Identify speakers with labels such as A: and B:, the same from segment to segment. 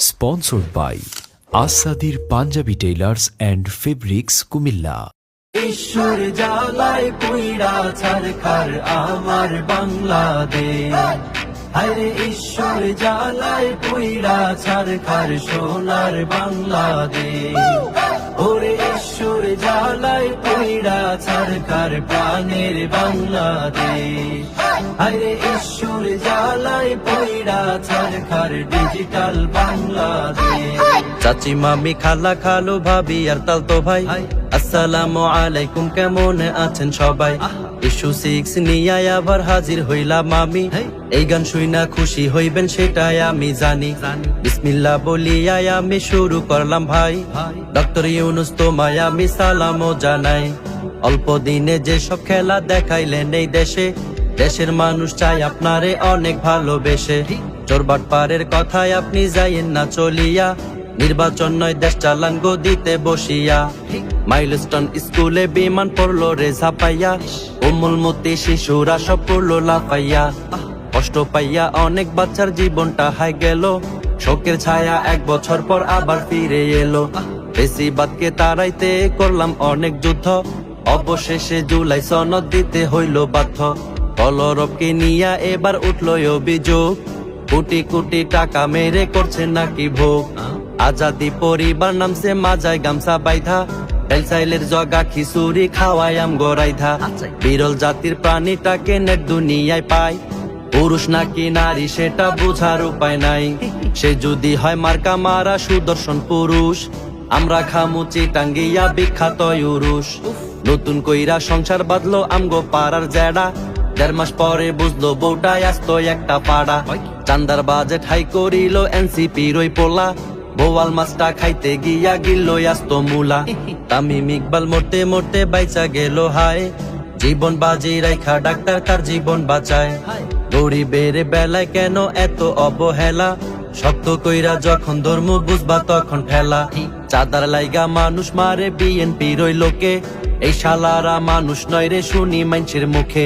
A: Sponsored by আসাদির Punjabi tailors and fabrics Comilla.
B: ঈশ্বর জ্বালায় পুইরা ছারখার আমার বাংলাদেশ, আরে ঈশ্বর জ্বালায় পুইরা ছারখার সোনার বাংলাদেশ। ওরে ঈশ্বর জ্বালায় পুইরা ছারখার প্রাণের বাংলাদেশ, আরে ঈশ্বর জ্বালায় পুইরা ছারখার ডিজিটাল বাংলাদেশ। চাচি মামি খালা খালু ভাবি আর তালতো ভাই, আসসালামু আলাইকুম, কেমন আছেন সবাই? ইস্যু 6 নিয়ে আবার হাজির হইলাম আমি, এই গান শুইনা খুশি হইবেন সেটাই আমি জানি। বিসমিল্লাহ বলিয়া আমি শুরু করলাম ভাই, ডক্টর ইউনুস তোমায় আমি সালামও জানাই। অল্প দিনে যেসব খেলা দেখাইলেন এই দেশে, দেশের মানুষ চাই আপনারে অনেক ভালোবেসে। চোরবাট পারের কথায় আপনি যাইয়েন না চলিয়া, নির্বাচন নয় দেশ চালান গদিতে বসিয়া। মাইলস্টোন স্কুলে বিমান পড়লো রে ঝাপাইয়া, উমুলমতি শিশুরা সব পড়লো লাফাইয়া। কষ্ট পাইয়া অনেক বাচ্চার জীবনটা হাই গেল, শোকের ছায়া 1 বছর পর আবার ফিরে এলো। বেশিবাদকে তাড়াইতে করলাম অনেক যুদ্ধ, অবশেষে জুলাই সনদ দিতে হইল বাধ্য। কলরবকে নিয়া এবার উঠলো অভিযোগ, কোটি কোটি টাকা মেরে করছে নাকি ভোগ। আজাদি পরিবার নামছে মাজায় গামছা বাইধা, চাইলের জগা খিচুড়ি খাওয়াই আম গড়াইধা। বিরল জাতির প্রাণীটাকে নেট দুনিয়ায় পায়, পুরুষ নাকি নারী সেটা বোঝার উপায় নাই। সে যদি হয় মার্কা মারা সুদর্শন পুরুষ, আমরা খামুচি টাঙ্গিয়া বিখ্যাত ইউরুষ। নতুন কইরা সংসার বাঁধলো আমগো পাড়ার জেডা, 1.5 মাস পরে বুঝলো বউটাই আসত একটা পাড়া। চান্দার বাজেট হাই করিল এনসিপি রই পোলা, বোয়াল মাছটা খাইতে গিয়া গিল্লো আসত মুলা। তামিম ইকবাল মরতে মরতে বাইচা গেল হায়, জীবন বাজি রাইখা ডাক্তার তার জীবন বাঁচায়। গরিবের বেলায় কেন এত অবহেলা, শক্ত কইরা যখন ধর্ম বুঝবা তখন ফেলা। চাঁদার লাইগা মানুষ মারে বিএনপি রই লোকে, এই শালারা মানুষ নয় রে শুনি মানুষের মুখে।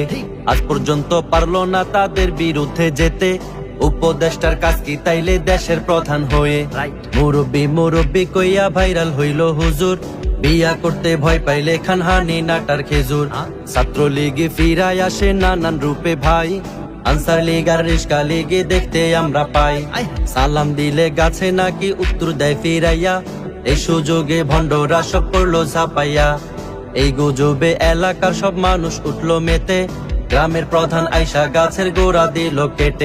B: আজ পর্যন্ত পারলো না তাদের বিরুদ্ধে যেতে, উপদেষ্টার কাজ কি তাইলে দেশের প্রধান হয়ে। মুরব্বি মুরব্বি কইয়া ভাইরাল হইল হুজুর, বিয়া করতে ভয় পাইলে খান হানি নাটার খেজুর। ছাত্রলীগে ফিরায় আসে নানান রূপে ভাই, আনসার লীগ আর রিস্কা লীগে দেখতে আমরা পাই। সালাম দিলে গাছে নাকি উত্তর দেয় ফিরাইয়া, এই সুযোগে ভণ্ডরা সব পড়লো ঝাপাইয়া। এই গুজবে এলাকার সব মানুষ উঠলো মেতে, গ্রামের প্রধান আইসা গাছের গোড়া দিল কেটে।